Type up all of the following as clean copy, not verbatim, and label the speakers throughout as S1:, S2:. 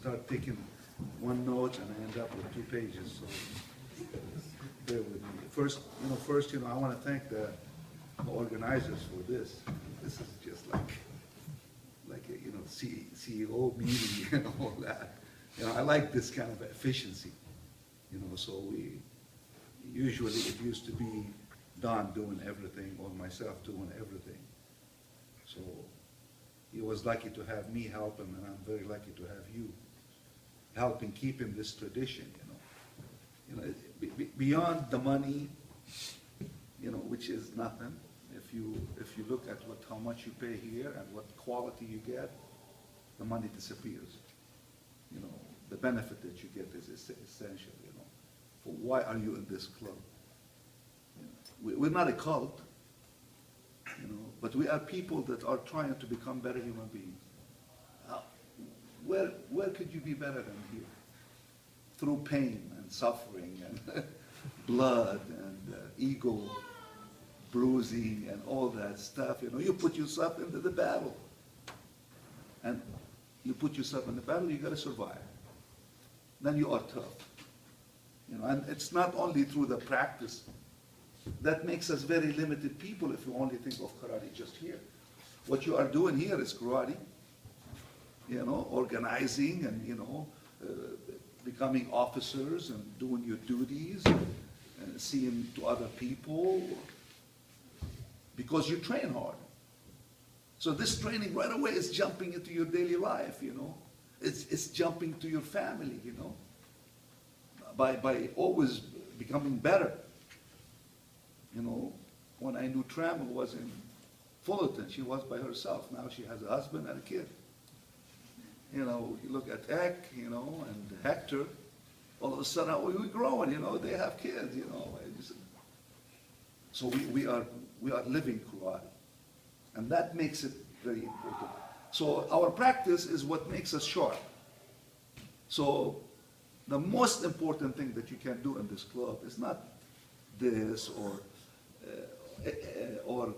S1: start taking one note and I end up with 2 pages, so bear with me. First, I want to thank the organizers for this. This is just like a, CEO meeting and all that. I like this kind of efficiency, so we, usually it used to be Don doing everything or myself doing everything. So he was lucky to have me help him, and I'm very lucky to have you helping keeping this tradition, beyond the money, which is nothing. If you look at how much you pay here and what quality you get, the money disappears. The benefit that you get is essential. For why are you in this club? We're not a cult, but we are people that are trying to become better human beings. Where could you be better than here? Through pain and suffering and blood and ego bruising and all that stuff. You put yourself into the battle. And you put yourself in the battle, you got to survive. Then you are tough. And it's not only through the practice that makes us very limited people if you only think of karate just here. What you are doing here is karate, organizing and, becoming officers and doing your duties and seeing to other people because you train hard. So this training right away is jumping into your daily life, It's jumping to your family, by always becoming better. When I knew Trammell was in Fullerton, she was by herself. Now she has a husband and a kid. You look at Eck, and Hector, all of a sudden, we're growing, they have kids, So we are living karate. And that makes it very important. So our practice is what makes us sharp. So the most important thing that you can do in this club is not this or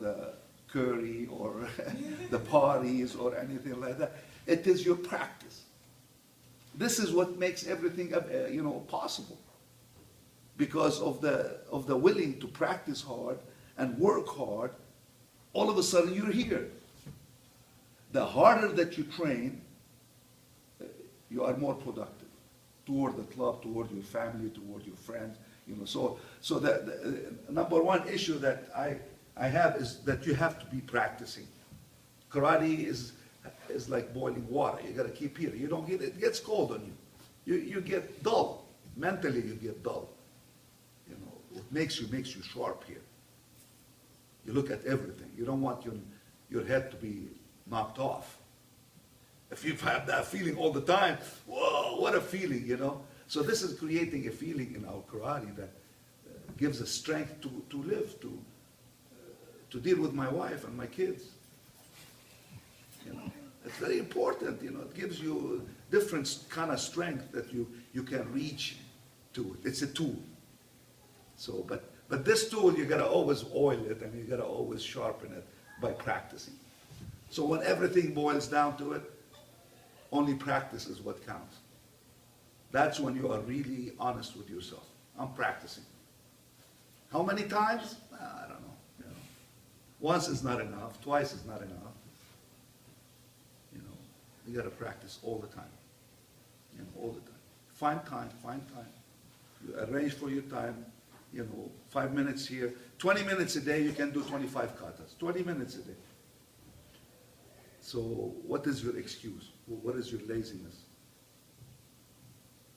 S1: the curry or the parties or anything like that. It is your practice. This is what makes everything possible. Because of the willing to practice hard and work hard, all of a sudden you're here. The harder that you train, you are more productive toward the club, toward your family, toward your friends. So the number one issue that I have is that you have to be practicing. Karate is like boiling water. You got to keep heating. You don't get it gets cold on you. You get dull. Mentally you get dull. It makes you sharp here. You look at everything. You don't want your head to be knocked off. If you have that feeling all the time, whoa, what a feeling, So this is creating a feeling in our karate that gives us strength to live, to deal with my wife and my kids. It's very important, It gives you different kind of strength that you can reach to. It's a tool. So, but this tool, you gotta always oil it and you gotta always sharpen it by practicing. So when everything boils down to it, only practice is what counts. That's when you are really honest with yourself. I'm practicing. How many times? I don't know. Once is not enough. Twice is not enough. You gotta practice all the time. All the time. Find time. You arrange for your time. 5 minutes here. 20 minutes a day, you can do 25 katas. 20 minutes a day. So what is your excuse? What is your laziness?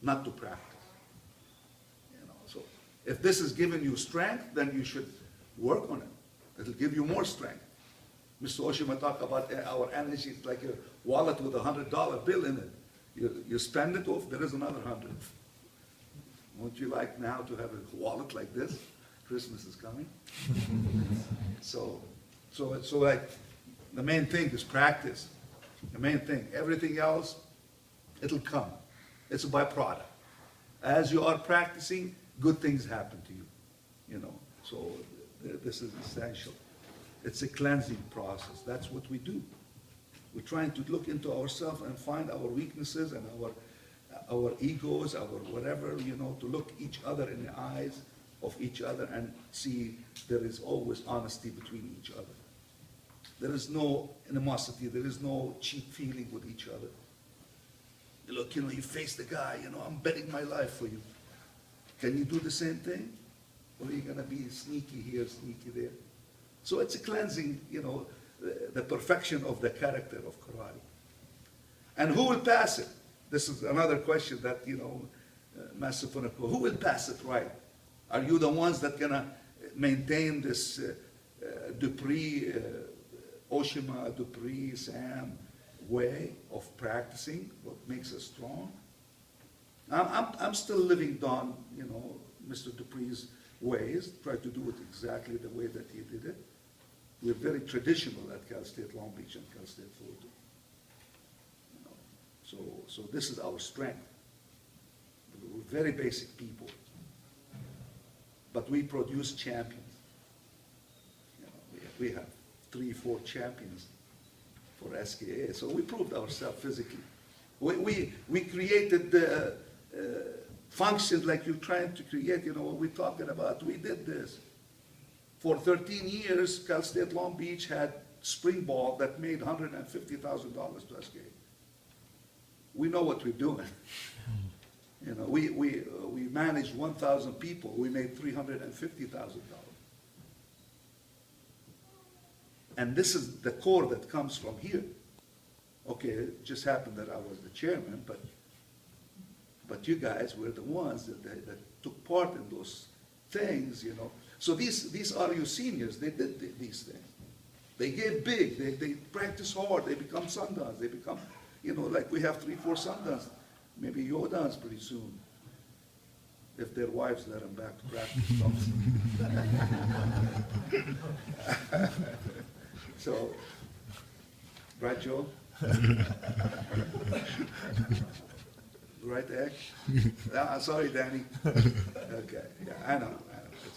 S1: Not to practice. So if this is giving you strength, then you should work on it. It'll give you more strength. Mr. Oshima talked about our energy. It's like a wallet with $100 bill in it. You spend it off, there is another 100. Won't you like now to have a wallet like this? Christmas is coming. So like the main thing is practice. The main thing. Everything else, it'll come. It's a byproduct. As you are practicing, good things happen to you. So this is essential. It's a cleansing process. That's what we do. We're trying to look into ourselves and find our weaknesses and our egos, our whatever, to look each other in the eyes of each other and see there is always honesty between each other. There is no animosity, there is no cheap feeling with each other. Look, you face the guy, I'm betting my life for you. Can you do the same thing? Or are you going to be sneaky here, sneaky there? So it's a cleansing, the perfection of the character of karate. And who will pass it? This is another question that, Master Funako, who will pass it right? Are you the ones that going to maintain this Dupree, Oshima, Dupree, Sam way of practicing what makes us strong? I'm still living down, Mr. Dupree's ways, try to do it exactly the way that he did it. We're very traditional at Cal State Long Beach and Cal State Fullerton. So this is our strength. We're very basic people, but we produce champions. We have 3, 4 champions for SKA, so we proved ourselves physically. We created functions like you're trying to create, what we're talking about. We did this. For 13 years, Cal State Long Beach had spring ball that made $150,000 to SKA. We know what we're doing. We managed 1,000 people. We made $350,000. And this is the core that comes from here. Okay, it just happened that I was the chairman, but you guys were the ones that took part in those things, So these are your seniors. They did these things. They gave big. They practice hard. They become sundowns. They become, like we have 3, 4 sundowns. Maybe Yodans pretty soon, if their wives let them back to practice. So, right, Joe? Right, Ek? Sorry, Danny. Okay, yeah, I know.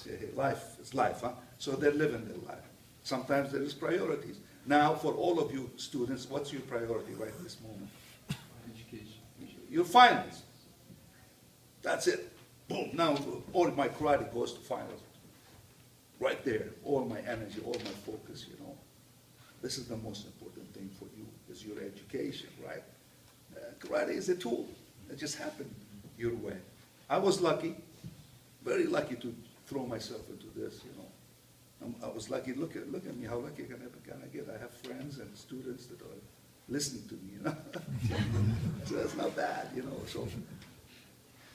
S1: It's life, huh? So they're living their life. Sometimes there is priorities. Now, for all of you students, what's your priority right at this moment?
S2: Education.
S1: Your finals. That's it. Boom. Now, all my karate goes to finals. Right there. All my energy, all my focus, This is the most important thing for you, is your education, right? Karate is a tool. It just happened your way. I was lucky, very lucky to throw myself into this, I was lucky. Look at me, how lucky can I get? I have friends and students that are listening to me, So that's not bad,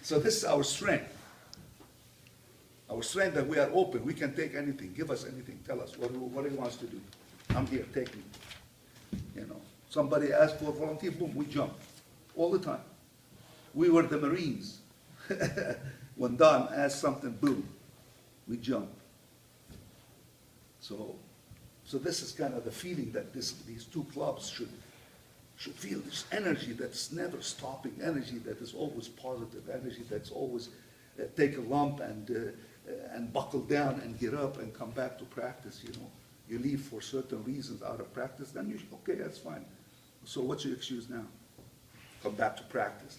S1: So this is our strength. Our strength that we are open. We can take anything. Give us anything. Tell us what he wants to do. I'm here, take me. Somebody asked for a volunteer, boom, we jump. All the time. We were the Marines. When Don asked something, boom, we jump. So this is kind of the feeling that these two clubs should feel, this energy that's never stopping, energy that is always positive, energy that's always take a lump and buckle down and get up and come back to practice, You leave for certain reasons out of practice, then okay, that's fine. So what's your excuse now? Come back to practice.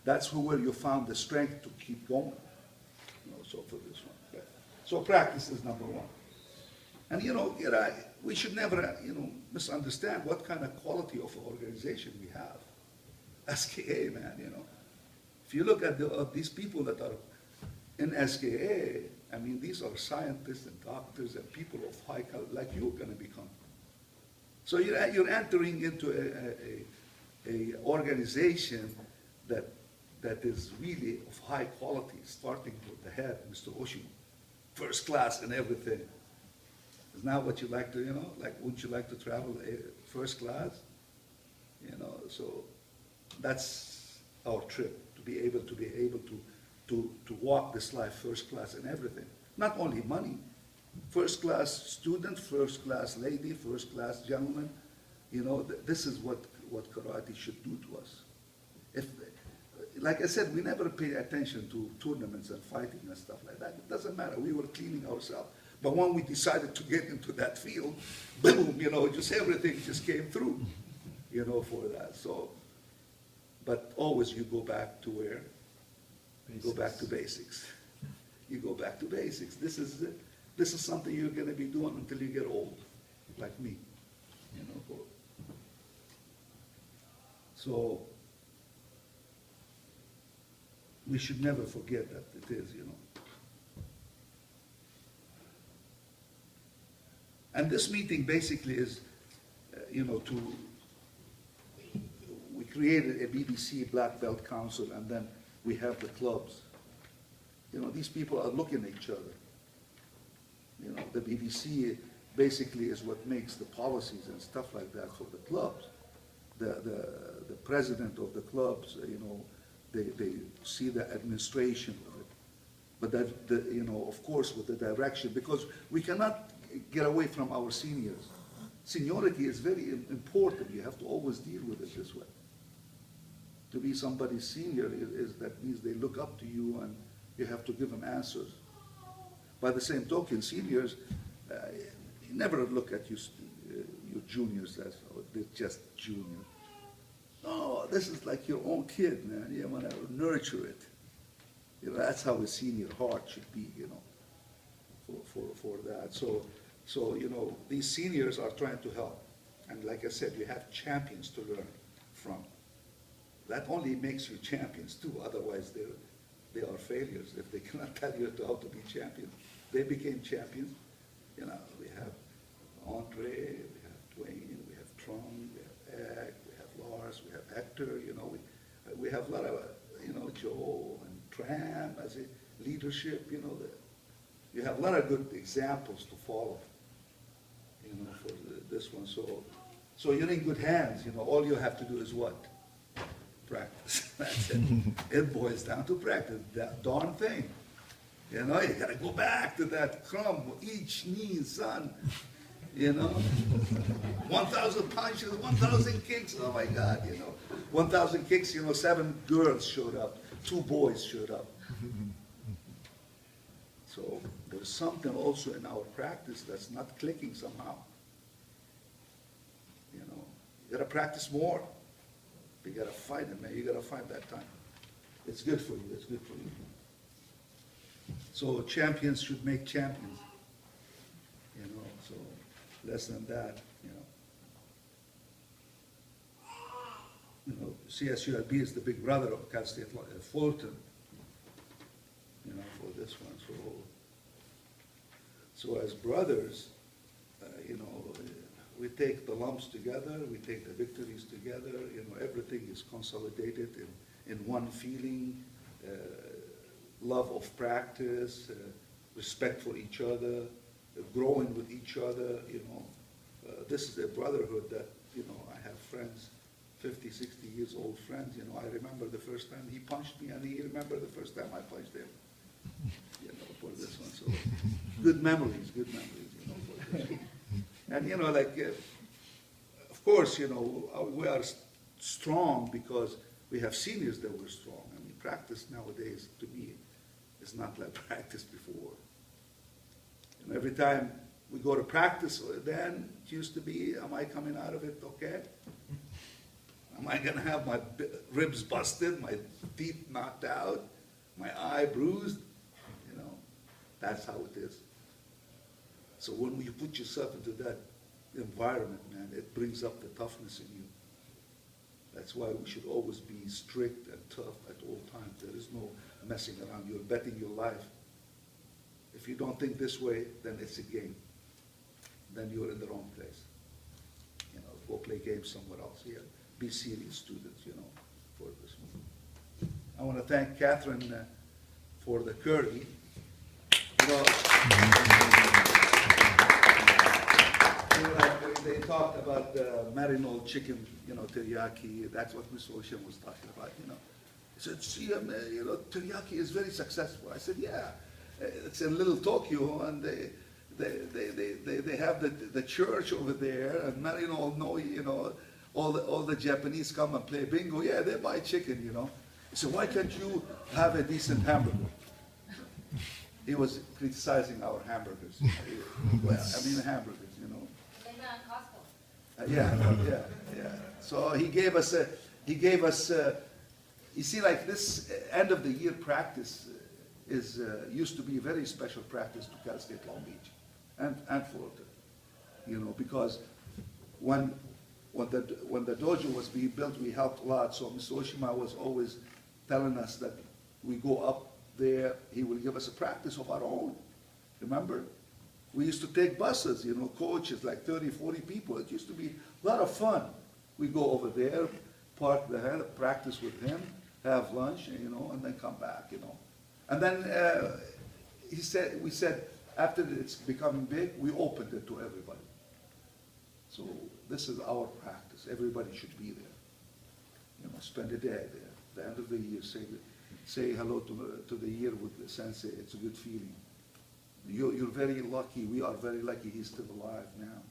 S1: That's where you found the strength to keep going. So for this one. Okay. So practice is number one. And we should never, misunderstand what kind of quality of organization we have. SKA, man, If you look at these people that are in SKA, these are scientists and doctors and people of high caliber, like you're going to become. So you're entering into a organization that is really of high quality, starting with the head, Mr. Oshima, first class in everything. Is not what you like to, wouldn't you like to travel first class? So that's our trip, to be able to walk this life first class in everything. Not only money, first class student, first class lady, first class gentleman. This is what karate should do to us. Like I said, we never pay attention to tournaments and fighting and stuff like that. It doesn't matter. We were cleaning ourselves. But when we decided to get into that field, boom, just everything just came through, for that. So, But always you go back to where? You go back to basics. You go back to basics. This is something you're going to be doing until you get old, like me. You know. So we should never forget that it is, you know. And this meeting basically is, you know, we created a BBC Black Belt Council, and then we have the clubs. You know, these people are looking at each other. You know, the BBC basically is what makes the policies and stuff like that for the clubs. The president of the clubs, you know, they see the administration of it. But that, you know, of course, with the direction, because we cannot get away from our seniors. Seniority is very important. You have to always deal with it this way. To be somebody's senior that means they look up to you and you have to give them answers. By the same token, seniors, you never look at your juniors as, oh, they're just junior. No, this is like your own kid, man. You want to nurture it. You know, that's how a senior heart should be, you know, for that. So, you know, these seniors are trying to help. And like I said, you have champions to learn from. That only makes you champions too. Otherwise, they are failures if they cannot tell you how to be champions. They became champions. You know, we have Andre, we have Dwayne, we have Tron, we have Egg, we have Lars, we have Hector. You know, we have a lot of, you know, Joe and Tram as a leadership. You know, you have a lot of good examples to follow. You know, for this one. So you're in good hands. You know, all you have to do is what? Practice. That's it. It boils down to practice. That darn thing. You know, you gotta go back to that crumb. Each knee, son. You know, 1,000 punches, 1,000 kicks. Oh my God, you know, 1,000 kicks. You know, 7 girls showed up, 2 boys showed up. So there's something also in our practice that's not clicking somehow. You know, you gotta practice more. You gotta find it, man. You gotta find that time. It's good for you. It's good for you. So champions should make champions. You know, so less than that, you know. You know, CSULB is the big brother of Cal State Fullerton. You know, for this one. So as brothers, you know, we take the lumps together, we take the victories together, you know, everything is consolidated in one feeling, love of practice, respect for each other, growing with each other, you know. This is a brotherhood that, you know, I have friends, 50, 60 years old friends, you know, I remember the first time he punched me and he remembered the first time I punched him, you know, for this one. So good memories, you know, for this one. And, you know, like, of course, you know, we are strong because we have seniors that were strong. I mean, practice nowadays, to me, is not like practice before. And every time we go to practice, then it used to be, am I coming out of it okay? Am I going to have my ribs busted, my teeth knocked out, my eye bruised? You know, that's how it is. So when you put yourself into that environment, man, it brings up the toughness in you. That's why we should always be strict and tough at all times. There is no messing around. You're betting your life. If you don't think this way, then it's a game. Then you're in the wrong place. You know, go play games somewhere else here. Be serious students, you know, for this one. I want to thank Catherine for the curry. You know, like they talked about marinold chicken, you know, teriyaki. That's what Ms. Ocean was talking about, you know. He said, see, you know, teriyaki is very successful. I said, yeah, it's in Little Tokyo, and they have the church over there, and marinold, know, you know, all the Japanese come and play bingo. Yeah, they buy chicken, you know. He said, why can't you have a decent hamburger? He was criticizing our hamburgers. Well, I mean hamburgers, you know.
S2: Costco.
S1: Yeah. So he gave us you see, like this end of the year practice is used to be a very special practice to Cal State Long Beach and Fullerton, you know, because when the dojo was being built, we helped a lot. So Mr. Oshima was always telling us that we go up there, he will give us a practice of our own. Remember? We used to take buses, you know, coaches, like 30, 40 people. It used to be a lot of fun. We go over there, park the head, practice with him, have lunch, you know, and then come back, you know. And then we said, after it's becoming big, we opened it to everybody. So this is our practice. Everybody should be there. You know, spend a day there. The end of the year, say hello to the year with the sensei. It's a good feeling. You're very lucky. We are very lucky he's still alive now.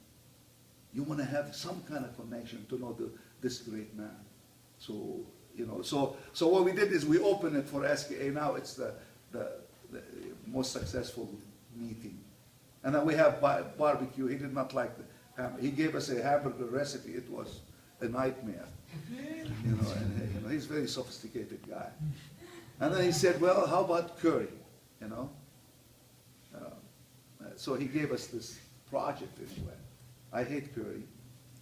S1: You want to have some kind of connection to know this great man. So, you know, so what we did is we opened it for SKA. Now it's the most successful meeting. And then we have barbecue. He did not like the hamburger. He gave us a hamburger recipe. It was a nightmare. You know, and you know, he's a very sophisticated guy. And then he said, well, how about curry, you know? So he gave us this project anyway. I hate curry,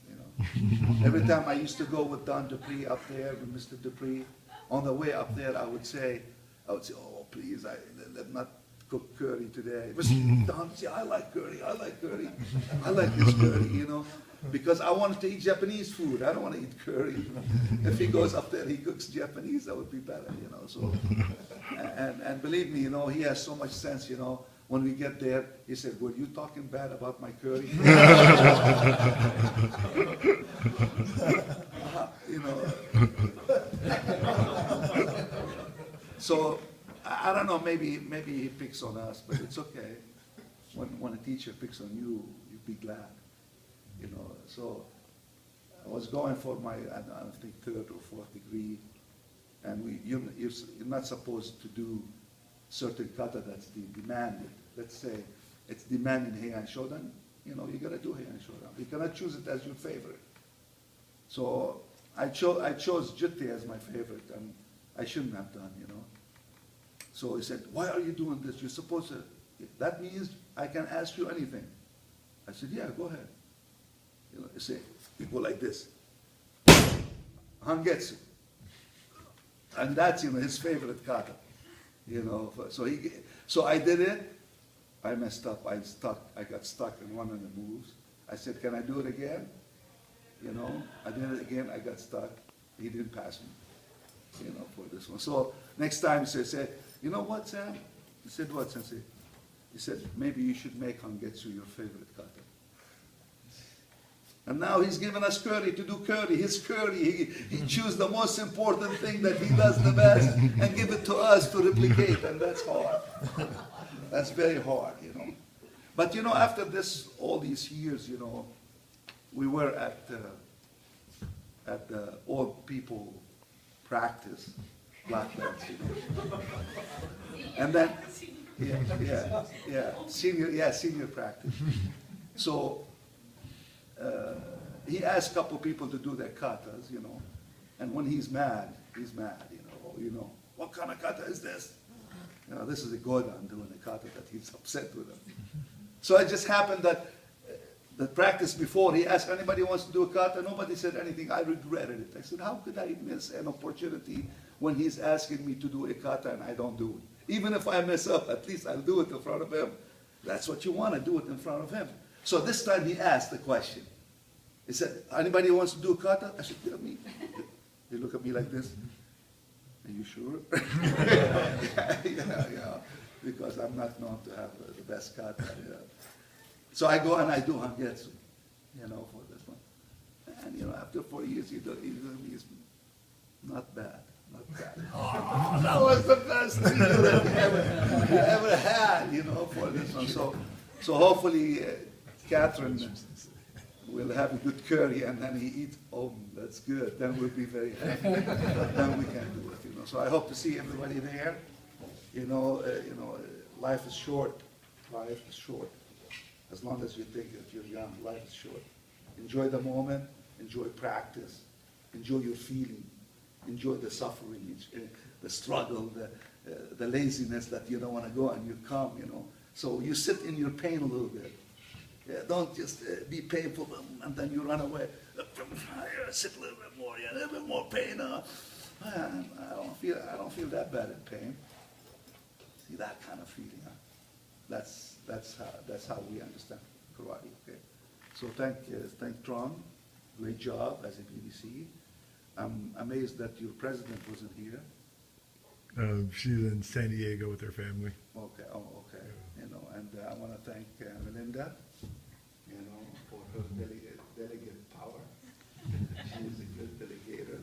S1: you know. Every time I used to go with Don Dupree up there, with Mr. Dupree, on the way up there, I would say, oh, please, let not cook curry today. Mr. Don would say, I like curry, I like curry. I like this curry, you know, because I wanted to eat Japanese food. I don't want to eat curry. If he goes up there, he cooks Japanese, that would be better, you know. So, and believe me, you know, he has so much sense, you know. When we get there, he said, were you talking bad about my curry? You know. So, I don't know, maybe he picks on us, but it's okay. When a teacher picks on you, you'd be glad. You know, so I was going for my, I think, 3rd or 4th degree, and you're not supposed to do certain kata that's demanded. Let's say it's demanded Heian Shodan, you know, you gotta do Heian Shodan. You cannot choose it as your favorite. So I chose Jitte as my favorite, and I shouldn't have done, you know. So he said, why are you doing this? You're supposed to, that means I can ask you anything. I said, yeah, go ahead. You know, you say, you go like this. Hangetsu. And that's, you know, his favorite kata. You know, so I did it. I messed up. I got stuck in one of the moves. I said, can I do it again? You know, I did it again. I got stuck. He didn't pass me, you know, for this one. So next time he said, you know what, Sam? He said, what, Sensei? He said, maybe you should make Hangetsu your favorite kata. And now he's given us curry to do curry. His curry, he chooses the most important thing that he does the best and give it to us to replicate, and that's hard. That's very hard, you know. But, you know, after this, all these years, you know, we were at the old people practice, black belts, you know. And then, senior practice. So, he asked a couple people to do their katas, you know, and when he's mad, you know, what kind of kata is this? You know, this is a Godan doing a kata that he's upset with him. So it just happened that the practice before, he asked anybody wants to do a kata, nobody said anything. I regretted it. I said, how could I miss an opportunity when he's asking me to do a kata and I don't do it? Even if I mess up, at least I'll do it in front of him. That's what you want to do it in front of him. So this time he asked the question. He said, anybody wants to do a kata? I said, yeah, me. They look at me like this. Are you sure? yeah, because I'm not known to have the best kata. Yeah. So I go and I do Hangetsu, you know, for this one. And, you know, after 4 years, he's not bad. Not bad. Oh, that was the best thing that we ever had, you know, for this one. So hopefully, Catherine will have a good curry, and then he eats. Oh, that's good. Then we'll be very happy. Then we can do it. You know. So I hope to see everybody there. You know, life is short. Life is short. As long as you think that you're young, life is short. Enjoy the moment. Enjoy practice. Enjoy your feeling. enjoy the suffering, the struggle, the laziness that you don't want to go and you come, you know. So you sit in your pain a little bit. Yeah, don't just be painful and then you run away. Sit a little bit more, yeah, a little bit more pain. I don't feel that bad in pain. See that kind of feeling, huh? That's how we understand karate. Okay. So thank Tron, great job as a BBC. I'm amazed that your president wasn't here.
S2: She's in San Diego with her family.
S1: Okay, oh, okay. You know, and I want to thank Melinda, you know, for her delegate power. She is a good delegator.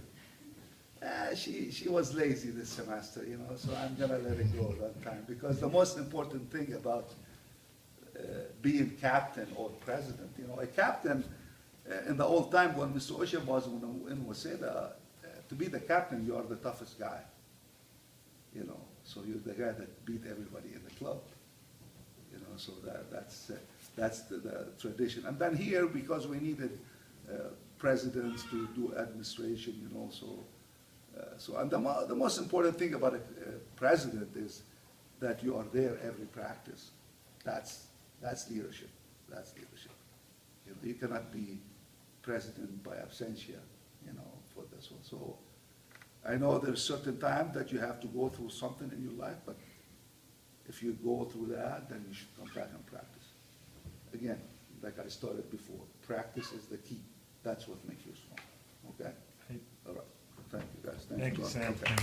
S1: She was lazy this semester, you know, so I'm gonna let it go that time, because the most important thing about being captain or president, you know, a captain in the old time when Mr. Osha was in Waseda, to be the captain, you are the toughest guy, you know, so you're the guy that beat everybody in the club, you know, so that's the tradition. And then here, because we needed presidents to do administration, you know, and the most important thing about a president is that you are there every practice. That's leadership. That's leadership. You know, you cannot be president by absentia, you know, for this one. So I know there's certain time that you have to go through something in your life, but if you go through that, then you should come back and practice. Again, like I started before, practice is the key. That's what makes you strong. Okay? All right. Thank you, guys.
S2: Thank you, Sam.
S1: Okay.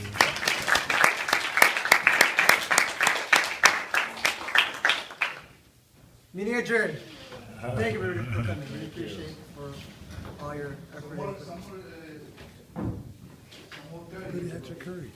S3: Meeting adjourned. Thank you everybody for coming. Really appreciate for all your effort.
S2: Maybe that's a curry.